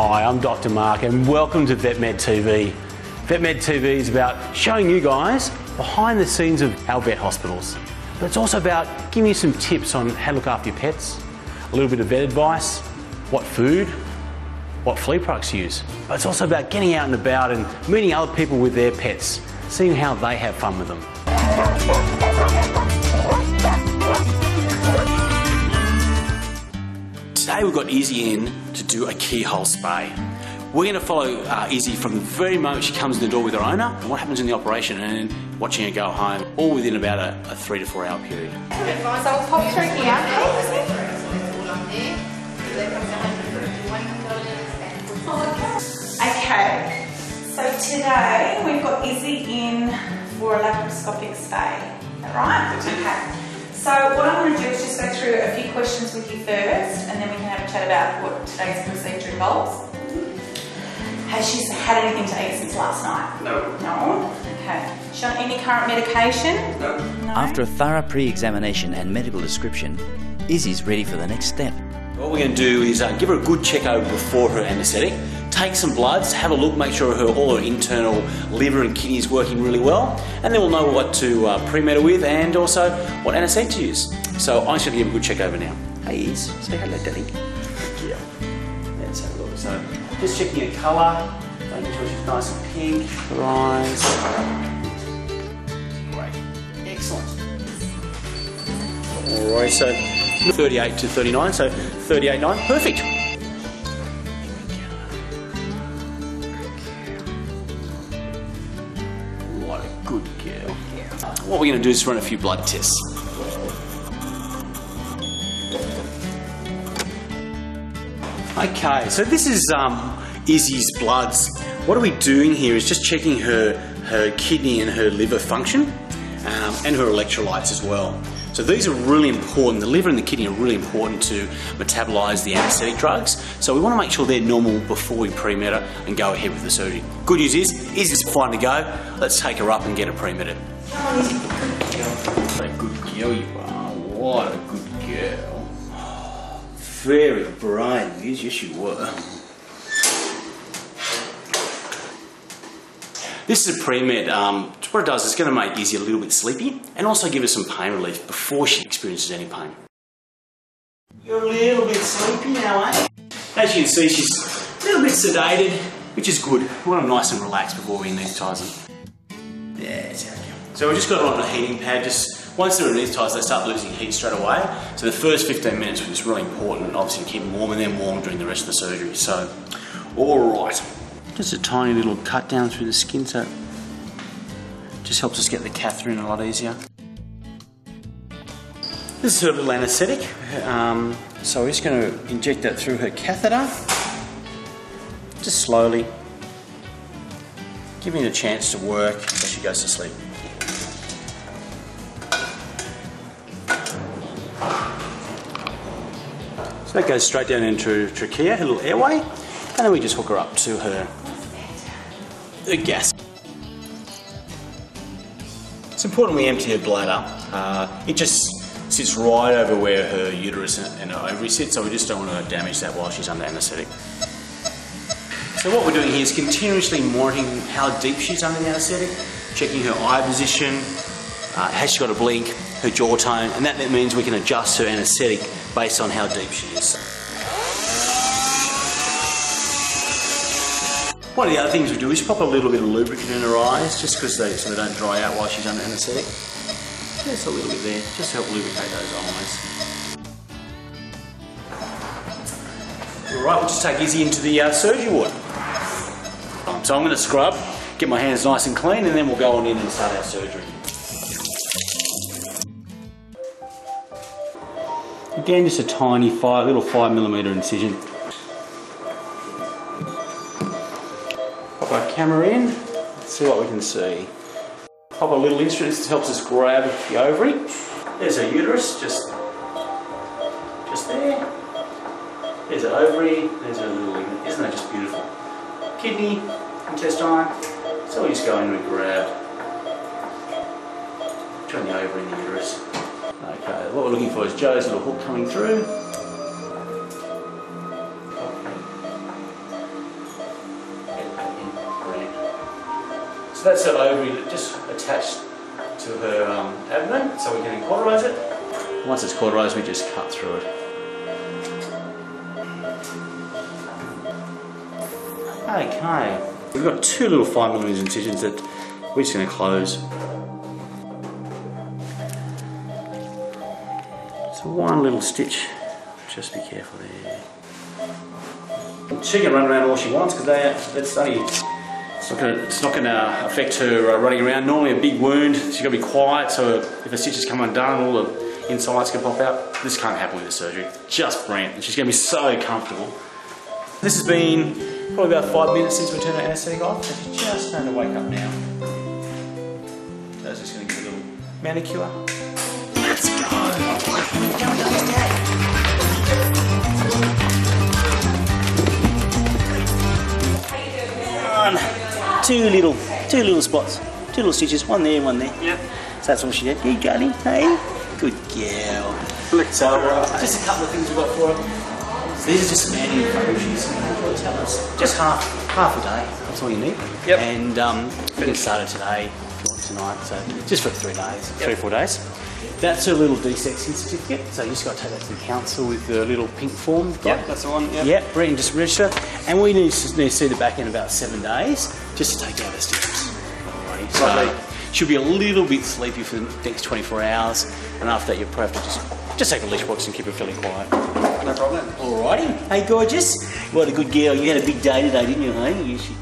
Hi, I'm Dr. Mark and welcome to VetMed TV. VetMed TV is about showing you guys behind the scenes of our vet hospitals. But it's also about giving you some tips on how to look after your pets, a little bit of vet advice, what food, what flea products to use. But it's also about getting out and about and meeting other people with their pets, seeing how they have fun with them. Today we've got Izzy in to do a keyhole spay. We're going to follow Izzy from the very moment she comes in the door with her owner and what happens in the operation and watching her go home, all within about a 3 to 4 hour period. So we'll pop through here. Okay, so today we've got Izzy in for a laparoscopic spay. Is that right? Okay. So what I'm going to do is just go through a few questions with you first, and then we can have a chat about what today's procedure involves. Has she had anything to eat since last night? No. No? Okay. She on any current medication? No. No. After a thorough pre-examination and medical description, Izzy's ready for the next step. What we're going to do is give her a good check over before her anaesthetic, take some bloods, have a look, make sure all her internal liver and kidney is working really well, and then we'll know what to pre-med her with and also what anaesthetic to use. So I'm just going to give her a good check over now. Hey Iz, say hello Daddy. Yeah. Let's have a look. So just checking her colour, making sure she's nice and pink, her eyes. Great. Excellent. Alright, so 38 to 39, so 38.9, perfect. What a good girl. What we're going to do is run a few blood tests. Okay, so this is Izzy's bloods. What are we doing here is just checking her kidney and her liver function and her electrolytes as well. So these are really important. The liver and the kidney are really important to metabolise the anaesthetic drugs. So we want to make sure they're normal before we pre-med her and go ahead with the surgery. Good news is, Izzy's fine to go. Let's take her up and get her pre-medded. What a good girl you are. What a good girl. Very brave, Iz. Yes, you were. This is a pre-med. What it does is it's going to make Izzy a little bit sleepy and also give her some pain relief before she experiences any pain. You're a little bit sleepy now, eh? As you can see, she's a little bit sedated, which is good. We want them nice and relaxed before we anaesthetise them. Yeah, that's how we go. So we've just got her on a heating pad. Just once they're anaesthetised, they start losing heat straight away. So the first 15 minutes is really important, obviously to keep them warm and then warm during the rest of the surgery. So, all right. Just a tiny little cut down through the skin, so it just helps us get the catheter in a lot easier. This is her little anaesthetic. So we're just going to inject that through her catheter, just slowly, giving it a chance to work as she goes to sleep. So that goes straight down into her trachea, her little airway, and then we just hook her up to her gas. It's important we empty her bladder. It just sits right over where her uterus and her ovary sit, so we just don't want to damage that while she's under anaesthetic. So what we're doing here is continuously monitoring how deep she's under the anaesthetic, checking her eye position, has she got a blink, her jaw tone, and that means we can adjust her anaesthetic based on how deep she is. One of the other things we do is pop a little bit of lubricant in her eyes, just because so they don't dry out while she's under anaesthetic. Just a little bit there, just to help lubricate those eyes. Alright, we'll just take Izzy into the surgery ward. So I'm going to scrub, get my hands nice and clean, and then we'll go on in and start our surgery. Again, just a tiny little 5mm incision. Pop our camera in, let's see what we can see. Pop a little instrument, this helps us grab the ovary. There's her uterus, just there. There's her ovary, there's her little ligament. Isn't that just beautiful? Kidney, intestine, so we just go in and we grab between the ovary and the uterus. Okay, what we're looking for is Joe's little hook coming through. that's her ovary just attached to her abdomen, so we can cauterize it. Once it's cauterized, we just cut through it. Okay, we've got 2 little 5mm incisions that we're just going to close. So one little stitch, just be careful there. She can run around all she wants because it's not going to affect her running around. Normally a big wound, she's got to be quiet, so if the stitches come undone, all the insides can pop out. This can't happen with the surgery, just brilliant. She's going to be so comfortable. This has been probably about 5 minutes since we turned our anaesthetic off, so she's just starting to wake up now. So it's just going to give a little manicure. Let's go! Two little spots, 2 little stitches, one there, one there. Yep. So that's all she did. You got it, hey? Good girl. So just a couple of things we've got for her. So these are just some anti-inflammatories. Tell us. Just half a day. That's all you need. Yep. And we can start it today, tonight. So just for 3 days, 3 or 4 days. That's her little desexing certificate. So you just got to take that to the council with the little pink form. Yep, that's the one. Yep. Yep, bring just register. And we need to see the back in about 7 days just to take out the steps. Alrighty. So she'll be a little bit sleepy for the next 24 hours, and after that, you'll probably have to just take a leash box and keep her fairly quiet. No problem. Alrighty. Hey, gorgeous. What a good girl. You had a big day today, didn't you, hey? Yes, you